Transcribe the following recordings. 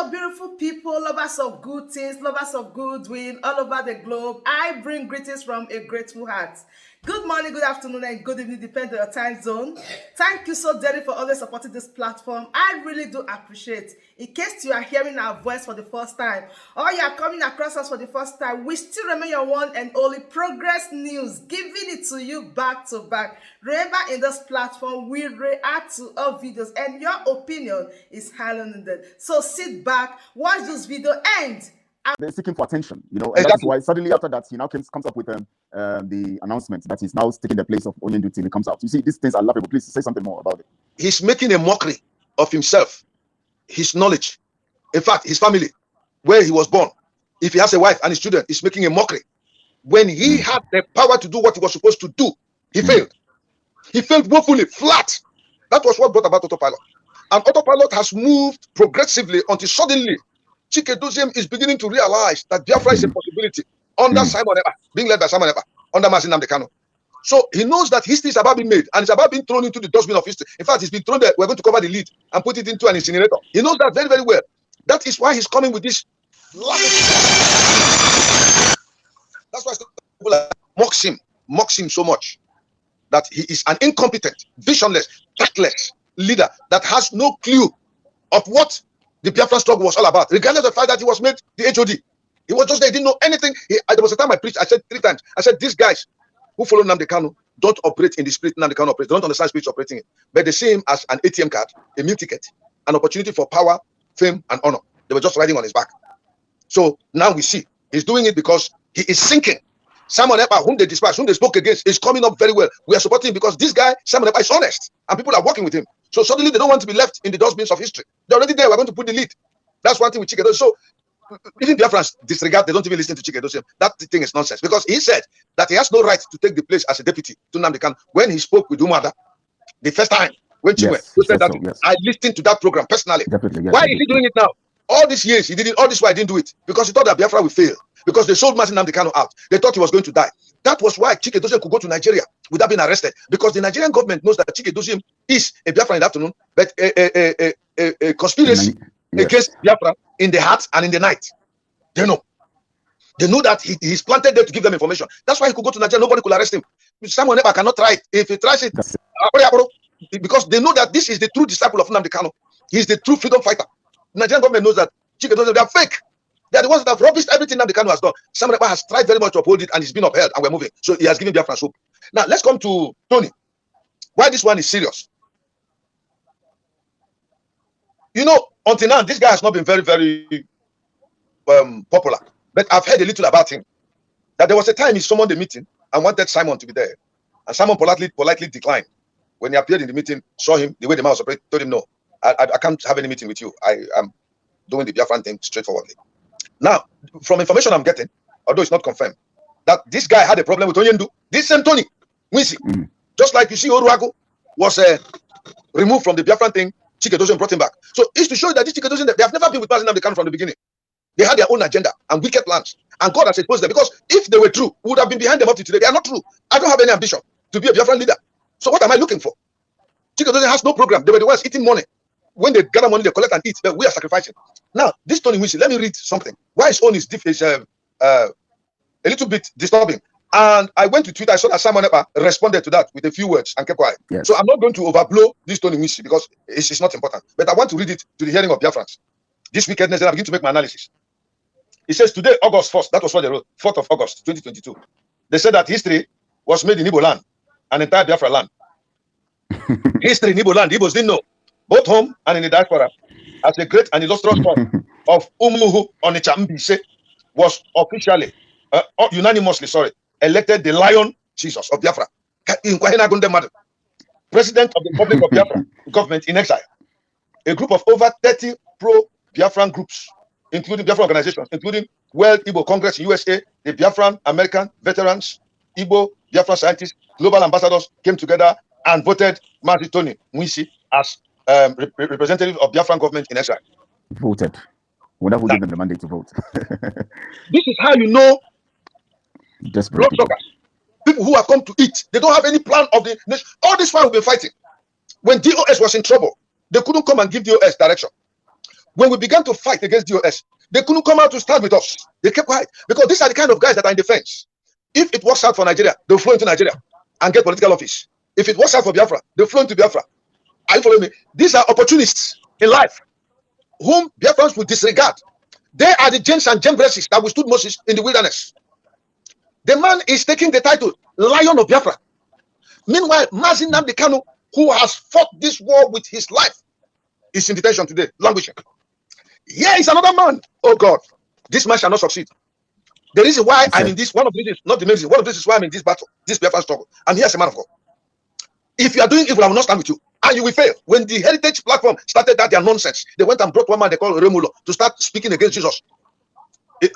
Hello, beautiful people, lovers of good things, lovers of goodwill all over the globe. I bring greetings from a grateful heart. Good morning, good afternoon, and good evening, depending on your time zone. Thank you so dearly for always supporting this platform. I really do appreciate. In case you are hearing our voice for the first time, or you are coming across us for the first time, we still remain your one and only Progress News, giving it to you back to back. Remember, in this platform, we react to all videos, and your opinion is highly needed. So sit back, watch this video, and they're seeking for attention, and that's why suddenly after that he now comes up with the announcement that he's now taking the place of Onion Duty. It comes out. You see, these things are laughable. Please say something more about it. He's making a mockery of himself, his knowledge, in fact, his family, where he was born. If he has a wife and his children, he's making a mockery. When he had the power to do what he was supposed to do, he failed. He failed woefully, flat. That was what brought about Autopilot. And Autopilot has moved progressively until suddenly Chike Edoziem is beginning to realize that Biafra is a possibility under Simon Ekpa, being led by Simon Ekpa, under Nnamdi Kanu. So he knows that history is about being made and it's about being thrown into the dustbin of history. In fact, it's been thrown there. We're going to cover the lead and put it into an incinerator. He knows that very, very well. That is why he's coming with this. That's why people mocks him so much. That he is an incompetent, visionless, tactless leader that has no clue of what the Biafra struggle was all about, regardless of the fact that he was made the HOD. He was just there, he didn't know anything. There was a time I preached, I said 3 times, I said, these guys who follow Nnamdi Kanu don't operate in the spirit Nnamdi Kanu operates. They don't understand spirit operating it. But they see him as an ATM card, a meal ticket, an opportunity for power, fame, and honor. They were just riding on his back. So now we see he's doing it because he is sinking. Simon Ekpa, whom they despise, whom they spoke against, is coming up very well. We are supporting him because this guy, Simon Ekpa, is honest. And people are working with him. So suddenly they don't want to be left in the dustbins of history. They're already there. We're going to put the lead. That's one thing with Chike Edoziem. So even Biafrans disregard, they don't even listen to Chike Edoziem. That thing is nonsense. Because he said that he has no right to take the place as a deputy to Nnamdi Kanu. When he spoke with Umada the first time, when Chike said that, I listened to that program personally. Why is he doing it now? All these years, he didn't. All this why he didn't do it. Because he thought that Biafra would fail. Because they sold Nnamdi Kanu out. They thought he was going to die. That was why Chike Edoziem could go to Nigeria without being arrested. Because the Nigerian government knows that Chike Edoziem is a Biafra in the afternoon, but a conspiracy against Biafra in the heart and in the night. They know. They know that he's planted there to give them information. That's why he could go to Nigeria. Nobody could arrest him. Someone ever cannot try it. If he tries it, because they know that this is the true disciple of Nnamdi Kanu. He's the true freedom fighter. The Nigerian government knows that Chike Edoziem, they are fake. They are the ones that have rubbished everything Nnamdi Kanu has done. Simon Ekpa has tried very much to uphold it and it's been upheld and we're moving. So he has given Biafra hope. Now let's come to Tony. Why this one is serious? Until now, this guy has not been very, very popular. But I've heard a little about him. That there was a time he summoned a meeting and wanted Simon to be there. And Simon politely declined. When he appeared in the meeting, saw him, the way the man was operating, told him, no, I can't have any meeting with you. I am doing the Biafran thing straightforwardly. Now, from information I'm getting, although it's not confirmed, that this guy had a problem with Onyendu. This same Tony, Mwisi, just like you see Oruago was removed from the Biafran thing, Chike Edoziem brought him back. So it's to show you that this Chike Edoziem, they have never been with Nnamdi Kanu from the beginning. They had their own agenda and wicked plans. And God has exposed them. Because if they were true, we would have been behind them up to today. They are not true. I don't have any ambition to be a Biafran leader. So what am I looking for? Chike Edoziem has no program. They were the ones eating money. When they gather money, they collect and eat. But we are sacrificing. Now, this Tony Mwisi, let me read something. Why his own is a little bit disturbing. And I went to Twitter. I saw that Simon Ekpa responded to that with a few words and kept quiet. Yes. So I'm not going to overblow this Tony Mwisi because it's not important. But I want to read it to the hearing of Biafrans. This wickedness, and I begin to make my analysis. It says today, August 1st, that was what they wrote, 4th of August, 2022. They said that history was made in Igbo land, an entire Biafra land. History in Igbo land, Igbos didn't know, both home and in the diaspora, as a great and illustrious son of Umuhu Onitsha Mbise was officially, unanimously, elected the Lion Jesus of Biafra. President of the Republic of Biafra, government in exile. A group of over 30 pro-Biafran groups, including Biafran organizations, including World Igbo Congress in USA, the Biafran American veterans, Igbo Biafran scientists, global ambassadors came together and voted Mazi Tony Mwisi as representative of Biafran government in exile. Voted. Without giving them the mandate to vote. This is how you know people who have come to eat. They don't have any plan of the nation. All this while we've been fighting. When DOS was in trouble, they couldn't come and give DOS direction. When we began to fight against DOS, they couldn't come out to stand with us. They kept quiet because these are the kind of guys that are in defense. If it works out for Nigeria, they'll flow into Nigeria and get political office. If it works out for Biafra, they'll flow into Biafra. Are you following me? These are opportunists in life whom Biafrans will disregard. They are the James and Jambreses that withstood Moses in the wilderness. The man is taking the title Lion of Biafra. Meanwhile, Nnamdi Kanu, who has fought this war with his life, is in detention today, languishing. Here is another man. Oh God, this man shall not succeed. The reason why I'm in this, one of the reasons, not the main reason, one of the reasons why I'm in this battle, this Biafra struggle. And here's a man of God. If you are doing evil, I will not stand with you. And you will fail. When the Heritage platform started that their nonsense, they went and brought one man they call Remulo to start speaking against Jesus.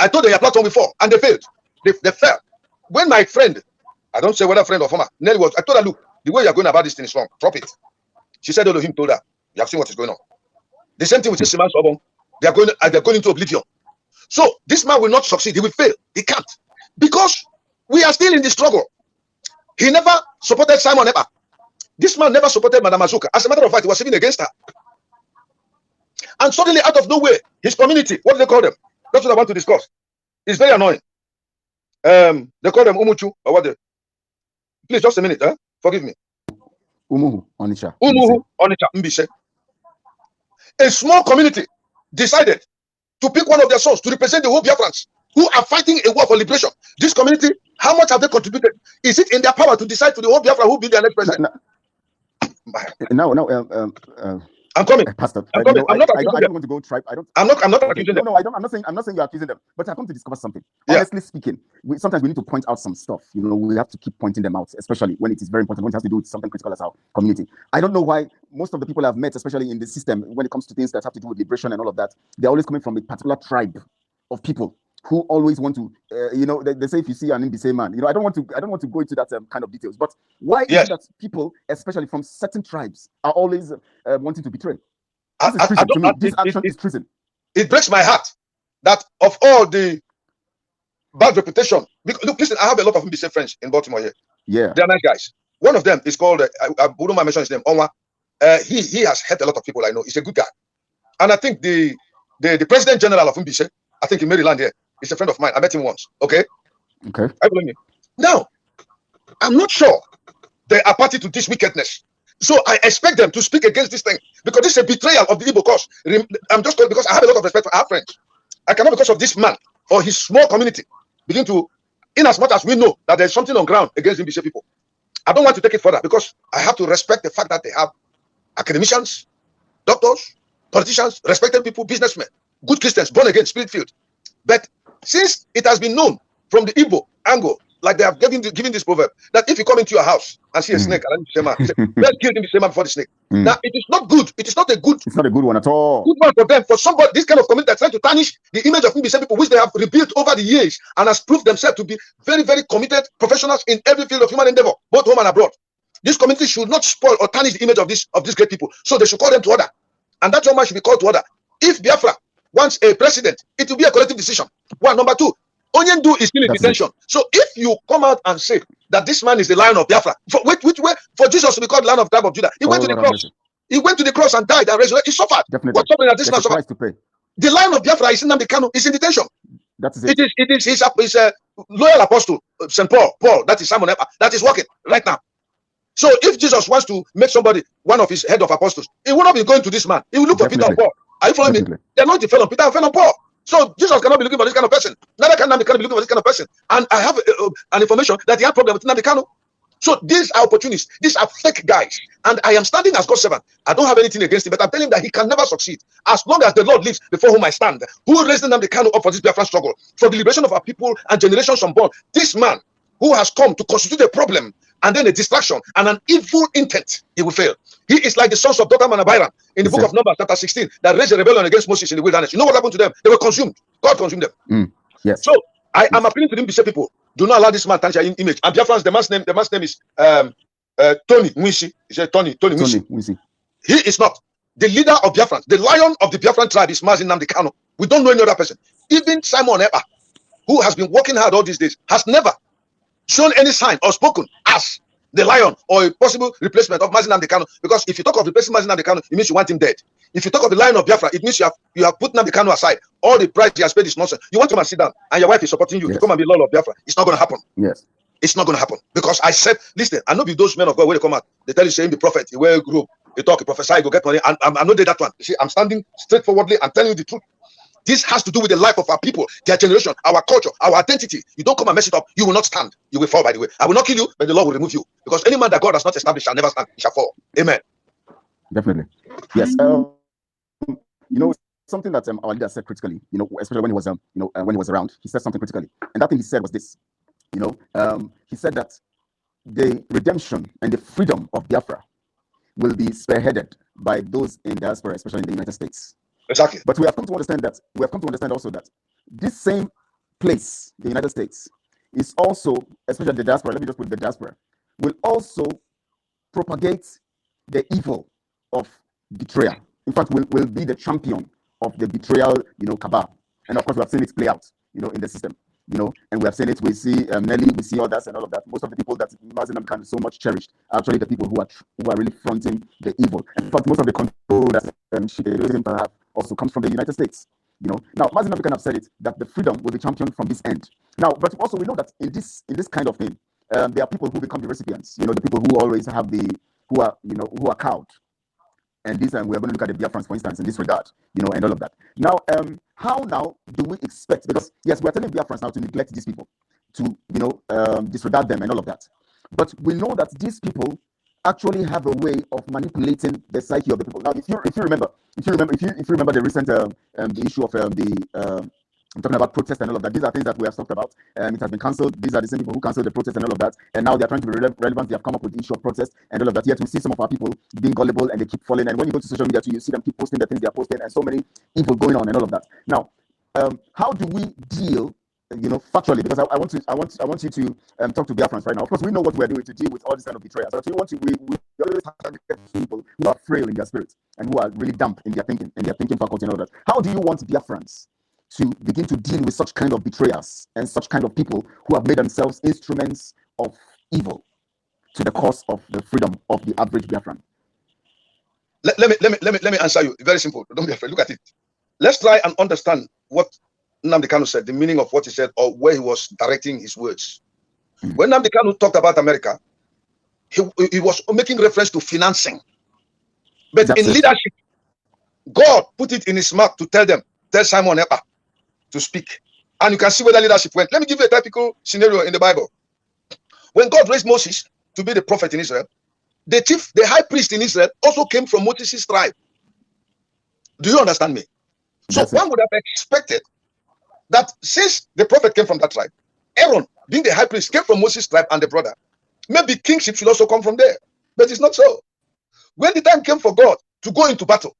I told them your platform before, and they failed. They fell. When my friend, I don't say whether friend or former, Nelly was, I told her, look, the way you're going about this thing is wrong. Drop it. She said, Elohim told her, you have seen what is going on. The same thing with this man, they're going into oblivion. So this man will not succeed. He will fail. He can't. Because we are still in the struggle. He never supported Simon Eber. This man never supported Madam Azuka. As a matter of fact, he was even against her. And suddenly, out of nowhere, his community, what do they call them? That's what I want to discuss. It's very annoying. They call them Umuchu, or what they... Please, just a minute, forgive me. Umuhu, Onitsha. Umuhu, Onitsha, Mbise. A small community decided to pick one of their sons to represent the whole Biafrans who are fighting a war for liberation. This community, how much have they contributed? Is it in their power to decide to the whole Biafra who will be their next president? I'm coming. Pastor, I'm coming. I don't want to go tribe. I'm not accusing them. No, I'm not saying you're accusing them, but I come to discover something. Yeah. Honestly speaking, sometimes we need to point out some stuff. We have to keep pointing them out, especially when it is very important, when it has to do with something critical as our community. I don't know why most of the people I've met, especially in the system, when it comes to things that have to do with liberation and all of that, they're always coming from a particular tribe of people who always want to, they say if you see an Mbise man, I don't want to go into that kind of details. But why is it that people, especially from certain tribes, are always wanting to betray? This is treason to me. This action is treason. It breaks my heart that of all the bad reputation. Look, listen, I have a lot of Mbise friends in Baltimore here. Yeah, they're nice guys. One of them is called, I wouldn't mind mentioning his name, Onwa. He has helped a lot of people I know. He's a good guy, and I think the President General of Mbise, I think in Maryland here. He's a friend of mine. I met him once. Okay. I blame you. Now, I'm not sure they are party to this wickedness. So I expect them to speak against this thing because this is a betrayal of the Igbo cause. I'm just going because I have a lot of respect for our friends. I cannot, because of this man or his small community, begin to, in as much as we know that there's something on ground against Mbise people. I don't want to take it further because I have to respect the fact that they have academicians, doctors, politicians, respected people, businessmen, good Christians, born again, spirit-filled. But since it has been known from the Igbo angle, like they have given this proverb, that if you come into your house and see a snake, let's kill the same man before the snake. Now, it is not good. It is not a good. It's not a good one at all. Good one for them, for somebody, this kind of community that's trying to tarnish the image of Mbise people, which they have rebuilt over the years and has proved themselves to be very, very committed professionals in every field of human endeavor, both home and abroad. This community should not spoil or tarnish the image of these great people. So they should call them to order, and that young man should be called to order. If Biafra wants a president, it will be a collective decision. One. Number two, Onyendu is still in detention. So if you come out and say that this man is the Lion of Biafra, for Jesus to be called the Lion of the tribe of Judah, he went to the cross. He went to the cross and died and resurrected. He suffered. Definitely. What's happening at this man suffered? The Lion of Biafra is Nnamdi Kanu. Is in detention. That is it. It is his loyal apostle, St. Paul, that is Simon Eber, that is working right now. So if Jesus wants to make somebody one of his head of apostles, he will not be going to this man. He will look for Peter and Paul. Are you following me? They're not the fellow Peter and fellow Paul. So Jesus cannot be looking for this kind of person. Neither can Nnamdi Kanu be looking for this kind of person. And I have an information that he had problem with Nnamdi Kanu. So these are opportunists. These are fake guys. And I am standing as God's servant. I don't have anything against him, but I'm telling him that he can never succeed. As long as the Lord lives before whom I stand, who raised Nnamdi Kanu up for this Biafran struggle, for the liberation of our people and generations unborn. This man who has come to constitute a problem and then a distraction and an evil intent, he will fail. He is like the sons of Dothan and Abiram in the book of Numbers, chapter 16, that raised a rebellion against Moses in the wilderness. You know what happened to them? They were consumed. God consumed them. Yes. So I am appealing to the Mbise people. Do not allow this man to tarnish your image. And Biafrans, the man's name is Tony Mwisi. He said Tony Mwisi. He is not the leader of Biafrans. The lion of the Biafran tribe is Nnamdi Kanu. We don't know any other person. Even Simon Eber, who has been working hard all these days, has never shown any sign or spoken as the lion or a possible replacement of Nnamdi Kanu. Because if you talk of replacing Nnamdi Kanu, it means you want him dead. If you talk of the lion of Biafra, it means you have put Nnamdi Kanu aside. All the price he has paid is nonsense. You want to come and sit down, and your wife is supporting you to come and be Lord of Biafra. It's not going to happen. Yes. It's not going to happen. Because I said, listen, I know be those men of God where they come out. They tell you saying the prophet, he wear a group, they talk, he prophesy, he go get money. And I'm not that one. You see, I'm standing straightforwardly and telling you the truth. This has to do with the life of our people, their generation, our culture, our identity. You don't come and mess it up, you will not stand. You will fall, by the way. I will not kill you, but the Lord will remove you. Because any man that God has not established shall never stand, he shall fall. Amen. Definitely. Yes. Something that our leader said critically, especially when he was, when he was around, he said something critically. And that thing he said was this, he said that the redemption and the freedom of Biafra will be spearheaded by those in diaspora, especially in the United States. Exactly. But we have come to understand also that this same place, the United States, is also, especially the diaspora, let me just put the diaspora, will also propagate the evil of betrayal. In fact, will be the champion of the betrayal, cabal. And of course, we have seen it play out, in the system, and we have seen it. We see Nelly, we see others and all of that. Most of the people that Mazinam Khan so much cherished are actually the people who are really fronting the evil. And in fact, most of the control that Chike have also comes from the United States. Now, Mazinam Khan have said it that the freedom will be championed from this end. Now, but also we know that in this kind of thing, there are people who become the recipients. The people who always have who are cowed. And this, we're going to look at the Biafrans, for instance, in this regard, and all of that. Now, how now do we expect? Because yes, we're telling Biafrans now to neglect these people, to disregard them and all of that. But we know that these people actually have a way of manipulating the psyche of the people. Now, if you remember the recent the issue of I'm talking about protest and all of that. These are things that we have talked about. It has been cancelled. These are the same people who cancelled the protest and all of that. And now they're trying to be relevant. They have come up with the issue of protest and all of that. Yet we see some of our people being gullible and they keep falling. And when you go to social media too, you see them keep posting the things they are posting and so many evil going on and all of that. Now, how do we deal, factually? Because I want you to talk to Biafrans right now. Of course, we know what we're doing to deal with all this kind of betrayal. So we always have to get people who are frail in their spirit and who are really damp in their thinking faculty and all that. How do you want Biafrans to begin to deal with such kind of betrayers and such kind of people who have made themselves instruments of evil to the cause of the freedom of the average Biafran? Let me answer you. Very simple. Don't be afraid. Look at it. Let's try and understand what Nnamdi Kanu said, the meaning of what he said, or where he was directing his words. When Nnamdi Kanu talked about America, he was making reference to financing. But in leadership, God put it in his mouth to tell Simon Epa to speak. And you can see where the leadership went. Let me give you a typical scenario in the Bible. When God raised Moses to be the prophet in Israel, the high priest in Israel also came from Moses' tribe. Do you understand me? So one would have expected that since the prophet came from that tribe, Aaron, being the high priest, came from Moses' tribe and the brother, maybe kingship should also come from there. But it's not so. When the time came for God to go into battle,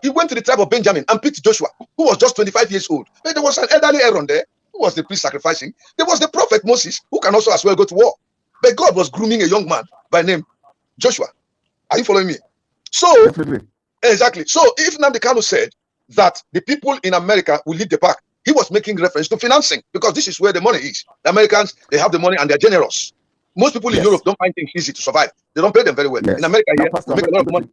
he went to the tribe of Benjamin and picked Joshua, who was just 25 years old. But there was an elderly Aaron there, who was the priest sacrificing. There was the prophet Moses, who can also as well go to war. But God was grooming a young man by name Joshua. Are you following me? So, exactly. So, if Nnamdi Kanu said that the people in America will lead the pack, he was making reference to financing, because this is where the money is. The Americans, they have the money and they're generous. Most people in Europe don't find things easy to survive. They don't pay them very well. In America, here, they make a lot of money.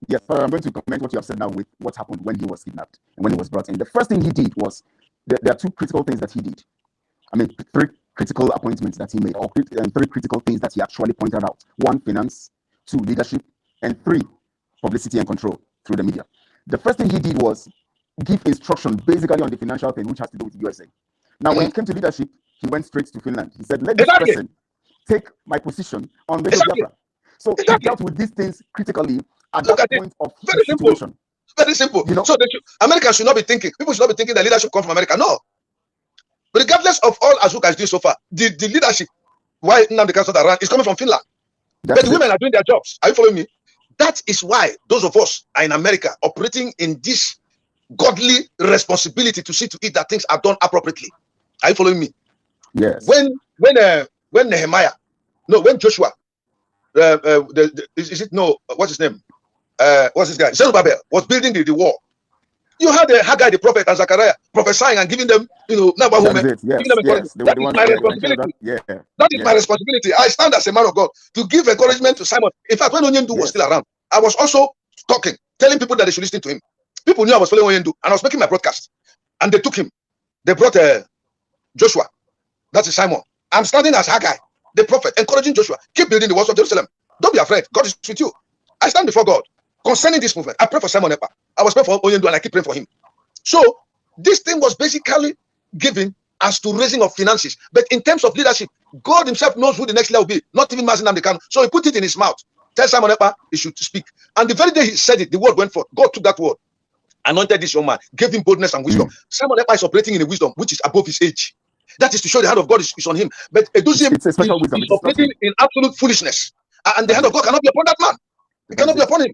Yes, I'm going to comment what you have said now with what happened when he was kidnapped and when he was brought in. The first thing he did was, there are two critical things that he did. I mean, three critical appointments that he made, or three critical things that he actually pointed out. 1, finance; 2, leadership; and 3, publicity and control through the media. The first thing he did was give instruction basically on the financial thing, which has to do with the USA. Now, when it came to leadership, he went straight to Finland. He said, let this person take my position on the Biafra. So he dealt with these things critically at that point of very situation. Very simple. So Americans should not be thinking, people should not be thinking that leadership comes from America. No. Regardless of all Azuka is doing so far, the leadership, why Nnamdi Kanu around, is coming from Finland. But the women are doing their jobs. Are you following me? That is why those of us are in America operating in this godly responsibility to see to it that things are done appropriately. Are you following me? Yes. When Nehemiah, no, when Joshua, what's his name? What's this guy? Zerubbabel was building the wall. You had Haggai the prophet and Zechariah prophesying and giving them, number women. Yes, Giving them that is my responsibility. That is my responsibility. I stand as a man of God to give encouragement to Simon. In fact, when Onyendu was still around, I was also talking telling people that they should listen to him. People knew I was following Onyendu, and I was making my broadcast. And they took him. They brought Joshua. That is Simon. I'm standing as Haggai, the prophet, encouraging Joshua. Keep building the walls of Jerusalem. Don't be afraid. God is with you. I stand before God. Concerning this movement, I pray for Simon Ekpa. I was praying for Onyendu, and I keep praying for him. So, this thing was basically given as to raising of finances. But in terms of leadership, God himself knows who the next leader will be. Not even Nnamdi Kanu. So he put it in his mouth. Tell Simon Ekpa he should speak. And the very day he said it, the word went forth. God took that word, anointed this young man, gave him boldness and wisdom. Simon Ekpa is operating in a wisdom which is above his age. That is to show the hand of God is on him. But Edoziem is operating in absolute foolishness. And the hand of God cannot be upon that man. It cannot be upon him.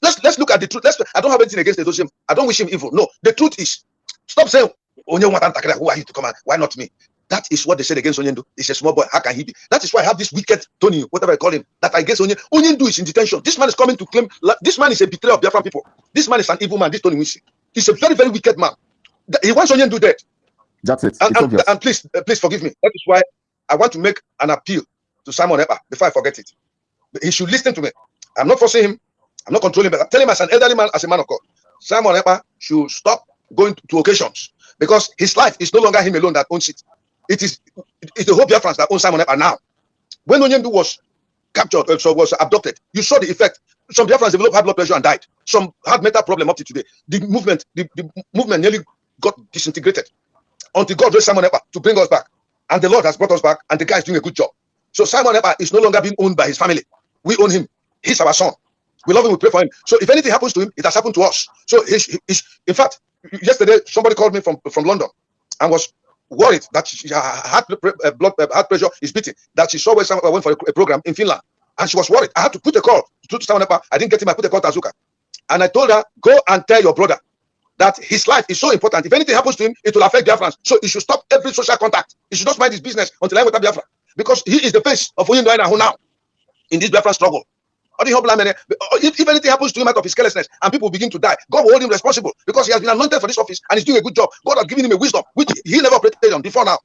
Let's look at the truth. I don't have anything against Edoziem. I don't wish him evil. No, the truth is, stop saying, who are you to come? Why not me? That is what they said against Onyendu. He's a small boy. How can he be? That is why I have this wicked Tony, whatever I call him, that I guess Onyendu is in detention. This man is coming to claim. This man is a betrayer of Biafran people. This man is an evil man. This Tony Wisi. He's a very, very wicked man. He wants Onyendu dead. That's it. And please forgive me. That is why I want to make an appeal to Simon Ekpa before I forget it. He should listen to me. I'm not forcing him. I'm not controlling him. But I'm telling him as an elderly man, as a man of God, Simon Ekpa should stop going to occasions because his life is no longer him alone that owns it. It's the whole Biafrans that own Simon Ekpa now. When Onyendu was captured, was abducted, you saw the effect. Some Biafrans developed high blood pressure and died. Some had mental problem up to today. The movement nearly got disintegrated until God raised Simon Ekpa to bring us back. And the Lord has brought us back, and the guy is doing a good job. So Simon Ekpa is no longer being owned by his family. We own him. He's our son. We love him. We pray for him. So if anything happens to him, it has happened to us. So in fact, yesterday somebody called me from London and was worried that her blood pressure is beating. That she saw where someone went for a program in Finland, and she was worried. I had to put a call to Simon Ekpa. I didn't get him. I put a call to Azuka, and I told her, go and tell your brother that his life is so important. If anything happens to him, it will affect Biafrans. So he should stop every social contact. He should not mind his business until I went to Biafra, because he is the face of Onyendu now in this Biafran struggle. If anything happens to him out of his carelessness and people begin to die, God will hold him responsible because he has been anointed for this office and he's doing a good job. God has given him a wisdom which he never operated on before now.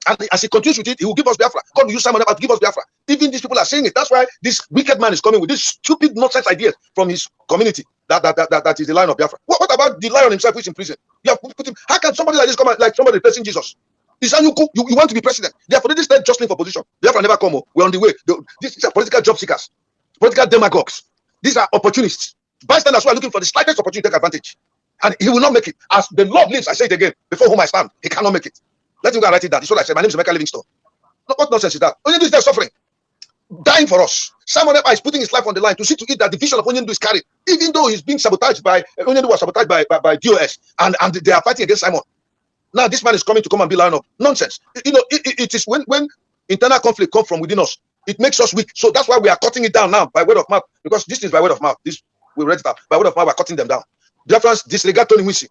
And as he continues with it, he will give us Biafra. God will use Simon Ekpa to give us Biafra. Even these people are saying it. That's why this wicked man is coming with these stupid nonsense ideas from his community that is the lion of Biafra. What about the lion himself who is in prison? You have put him. How can somebody like this come out like somebody replacing Jesus? You want to be president. They have already started jostling for position. Biafra never come. We're on the way. These are political job seekers, political demagogues. These are opportunists. Bystanders who are looking for the slightest opportunity to take advantage. And he will not make it. As the Lord lives, I say it again, before whom I stand, he cannot make it. Let him go and write it down. It's what I said. My name is Emeka Livingstone. What nonsense is that? Onyendu is there suffering, dying for us. Simon Ekpa is putting his life on the line to see to it that the vision of Onyendu is carried, even though he's being sabotaged by Onyendu was sabotaged by DOS, and they are fighting against Simon. Now this man is coming to come and be lion up. Nonsense. It is when internal conflict comes from within us, it makes us weak. So that's why we are cutting it down now by word of mouth, because this is by word of mouth. This we read it out by word of mouth. We're cutting them down. Biafrans disregard Tony Wisi.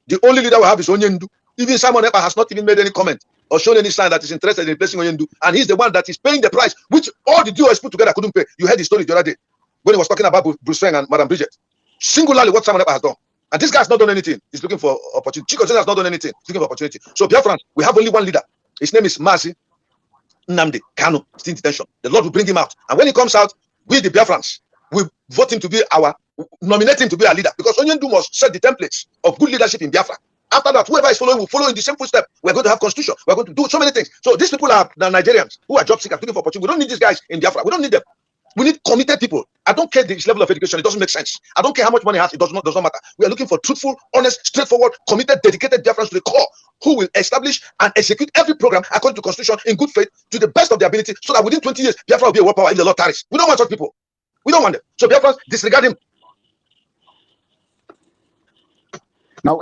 The only leader we have is Onyendu. Even Simon Ekpa has not even made any comment or shown any sign that is interested in replacing Onyendu, and he's the one that is paying the price, which all the DOS put together couldn't pay. You heard the story the other day when he was talking about Bruce Feng and Madam Bridget. Singularly, what Simon Ekpa has done, and this guy has not done anything. He's looking for opportunity. Chike has not done anything. He's looking for opportunity. So Biafrans, we have only one leader. His name is Nnamdi Kanu. Still in detention. The Lord will bring him out, and when he comes out, we the Biafrans will vote him to be nominate him to be our leader, because Onyendu must set the templates of good leadership in Biafra. After that, whoever is following will follow in the same footstep. We're going to have constitution. We're going to do so many things. So these people are the Nigerians who are job seekers looking for opportunity. We don't need these guys in Biafra. We don't need them. We need committed people. I don't care this level of education. It doesn't make sense. I don't care how much money he has. It does not matter. We are looking for truthful, honest, straightforward, committed, dedicated Biafrans to the core, who will establish and execute every program according to constitution in good faith to the best of their ability, so that within 20 years, Biafra will be a world power if the Lord tarries. We don't want such people. We don't want them. So Biafrans, disregard him. Now,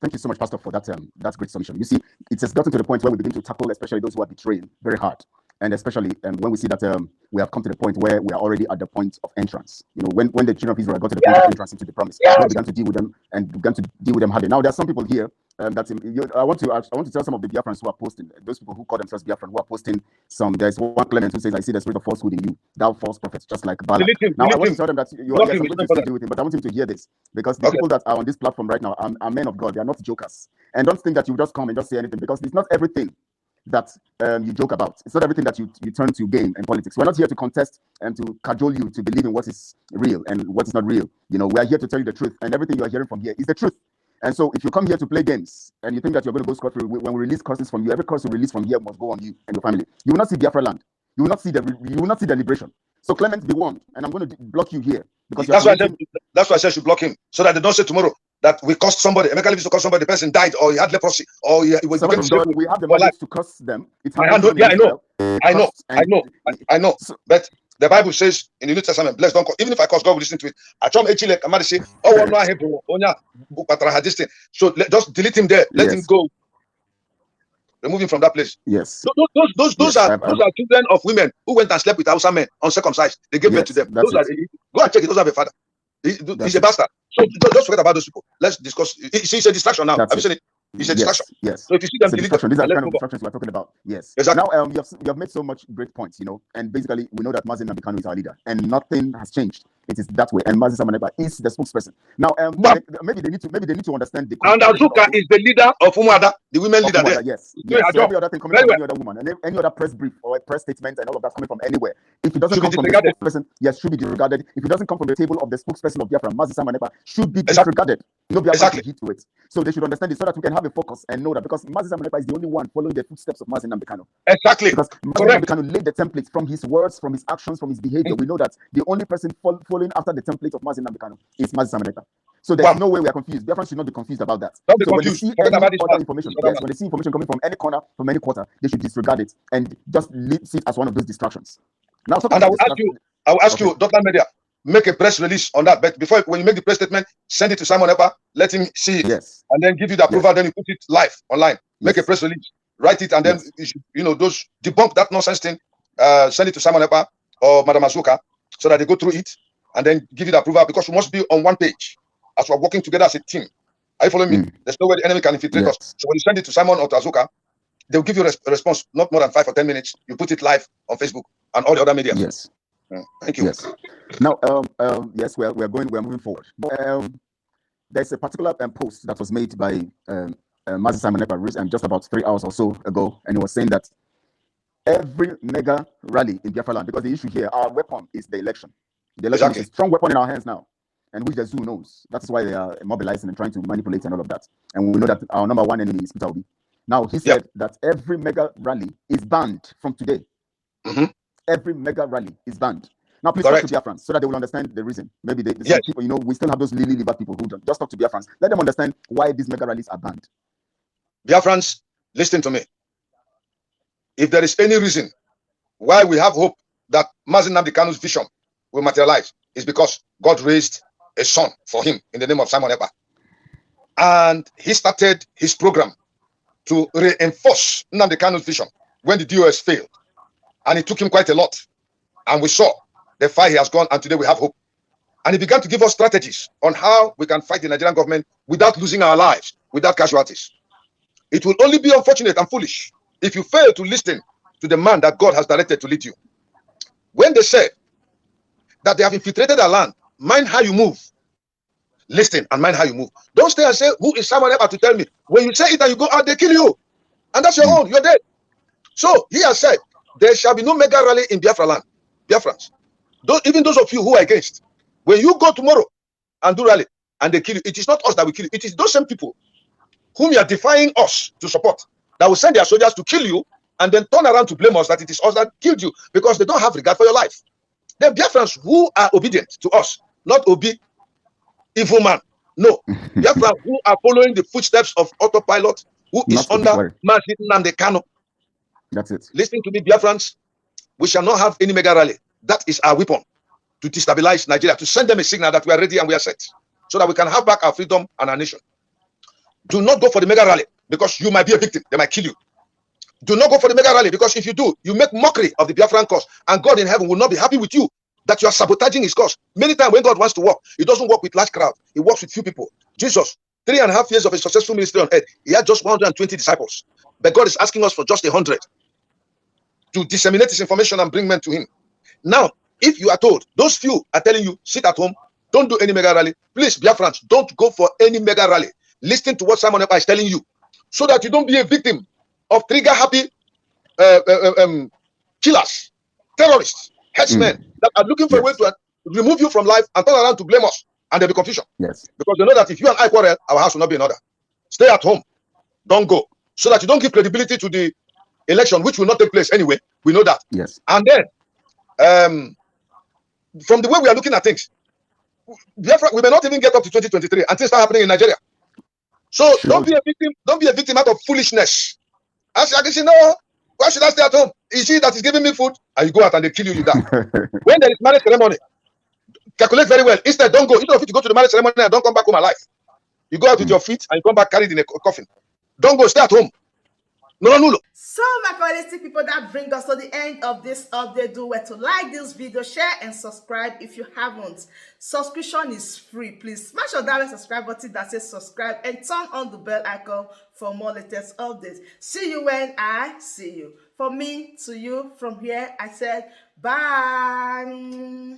thank you so much, Pastor, for that great submission. You see, it has gotten to the point where we begin to tackle, especially those who are betraying, very hard. And especially when we see that we have come to the point where we are already at the point of entrance. You know, when the children of Israel got to the point of entrance into the promise, we began to deal with them and began to deal with them hardly. Now, there are some people here I want to tell some of the Biafrans who are posting, those people who call themselves Biafran, who are posting some. There's one Clement who says, "I see the spirit of falsehood in you, thou false prophet," just like Bala. Now, I want to tell them that you are going to deal with him, but I want him to hear this, because the people that are on this platform right now are men of God. They are not jokers. And don't think that you just come and just say anything, because it's not everything that you joke about. It's not everything that you turn to game in politics. We're not here to contest and to cajole you to believe in what is real and what is not real. You know, we are here to tell you the truth, and everything you are hearing from here is the truth. And so if you come here to play games and you think that you're going to go scot-free, when we release curses from you, every curse we release from here must go on you and your family. You will not see Biafra land. You will not see the liberation. So Clement, be warned, and I'm going to block you here because that's why I said should block him, so that they don't say tomorrow that we cursed somebody. Emeka used to curse somebody, the person died, or he had leprosy, or he was. We have the mandate to curse them. I know. So, but the Bible says in the New Testament, blessed don't curse. Even if I curse, God will listen to it. So just delete him there. Let him go. Remove him from that place. Yes. Those are children of women who went and slept with Hausa men uncircumcised. They gave birth to them. Go and check it. Those are the father. He's a bastard. So just forget about those people. Let's discuss. It's a distraction now. Have you seen it? It's a distraction. Yes. So if you see them, these are the kind of distractions we're talking about. Yes. Exactly. Now, you have made so much great points, you know, and basically we know that Nnamdi Kanu is our leader, and nothing has changed. It is that way, and Mazi Samaneba is the spokesperson. Now, maybe they need to understand the. And Azuka is the leader of Umada, the women leader there. Yes. So every other thing coming from any other woman, and any other press brief or a press statement and all of that coming from anywhere, if it doesn't come from the spokesperson, yes, should be disregarded. If it doesn't come from the table of the spokesperson of Biafra, Mazi Samaneba, should be disregarded. No Biafra should heed to it. So they should understand it so that we can have a focus and know that because Mazi Samaneba is the only one following the footsteps of Mazi Nnamdi Kanu. Exactly. Because Mazi Nnamdi Kanu laid the template from his words, from his actions, from his behavior. We know that the only person following after the template of Mazi Nnamdi Kanu is Mazi Samaneba. So there's no way we are confused. Biafrans should not be confused about that. Don't be so confused. When they see any other information, when they see information coming from any corner, from any quarter, they should disregard it and just see it as one of those distractions. Now, and I will ask you, Dr. Media, make a press release on that. But before, when you make the press statement, send it to Simon Epa, let him see it, and then give you the approval. Then you put it live online. Make a press release, write it, and then those debunk that nonsense thing. Send it to Simon Epa or Madam Azuka so that they go through it and then give you the approval, because we must be on one page as we're working together as a team. Are you following me? There's no way the enemy can infiltrate us. So when you send it to Simon or to Azuka, they'll give you a response, not more than 5 or 10 minutes. You put it live on Facebook and all the other media. Yes. Thank you. Yes. Now, yes, we're moving forward. There's a particular post that was made by Mazi Simon Epa just about 3 hours or so ago, and he was saying that every mega rally in Biafra land, because the issue here, our weapon is the election. The election is a strong weapon in our hands now, and which the zoo knows. That's why they are mobilizing and trying to manipulate and all of that. And we know that our number one enemy is Peter Obi. Now, he said that every mega rally is banned from today. Every mega rally is banned. Now, please talk to Biafrans so that they will understand the reason. Maybe some people, we still have those lily-livered people who don't. Just talk to Biafrans. Let them understand why these mega rallies are banned. Biafrans, listen to me. If there is any reason why we have hope that Mazi Nnamdi Kanu's vision will materialize, is because God raised a son for him in the name of Simon Epa. And he started his program to reinforce Nnamdi Kanu's vision when the DOS failed. And it took him quite a lot. And we saw the fight he has gone, and today we have hope. And he began to give us strategies on how we can fight the Nigerian government without losing our lives, without casualties. It will only be unfortunate and foolish if you fail to listen to the man that God has directed to lead you. When they said that they have infiltrated our land, mind how you move. Listen and mind how you move. Don't stay and say, who is Simon Epa to tell me? When you say it and you go out, they kill you. And that's your own. You're dead. So he has said, there shall be no mega rally in Biafra land. Biafrans. Even those of you who are against, when you go tomorrow and do rally and they kill you, it is not us that will kill you. It is those same people whom you are defying us to support that will send their soldiers to kill you and then turn around to blame us that it is us that killed you, because they don't have regard for your life. The Biafrans who are obedient to us, not Obi, evil man. No. Biafrans who are following the footsteps of Autopilote, who is under Mazi Nnamdi Kanu. That's it. Listen to me, Biafrans. We shall not have any mega rally. That is our weapon to destabilize Nigeria, to send them a signal that we are ready and we are set, so that we can have back our freedom and our nation. Do not go for the mega rally, because you might be a victim. They might kill you. Do not go for the mega rally, because if you do, you make mockery of the Biafran cause, and God in heaven will not be happy with you that you are sabotaging his cause. Many times when God wants to work, he doesn't work with large crowd. He works with few people. Jesus, 3.5 years of a successful ministry on earth, he had just 120 disciples. But God is asking us for just 100 to disseminate this information and bring men to him. Now, if you are told, those few are telling you, sit at home, don't do any mega rally, please, Biafrans, don't go for any mega rally. Listen to what Simon Epa is telling you, so that you don't be a victim of trigger-happy killers, terrorists, headsmen that are looking for a way to remove you from life and turn around to blame us, and there'll be confusion. Yes. Because they know that if you and I quarrel, our house will not be in order. Stay at home. Don't go. So that you don't give credibility to the election, which will not take place anyway. We know that. Yes. And then, from the way we are looking at things, Biafra, we may not even get up to 2023 and things start happening in Nigeria. So don't be a victim. Don't be a victim out of foolishness. As I say, no, why should I stay at home? You see that he's giving me food, and you go out and they kill you, you die. When there is marriage ceremony, calculate very well. Instead, don't go. Instead of it, you go to the marriage ceremony and don't come back home alive. You go out with your feet and you come back carried in a coffin. Don't go. Stay at home. No. So my quality people, that brings us to the end of this update. Do well to like this video, share and subscribe if you haven't. Subscription is free. Please smash on that subscribe button that says subscribe and turn on the bell icon for more latest updates. See you when I see you. From me to you, from here, I said bye.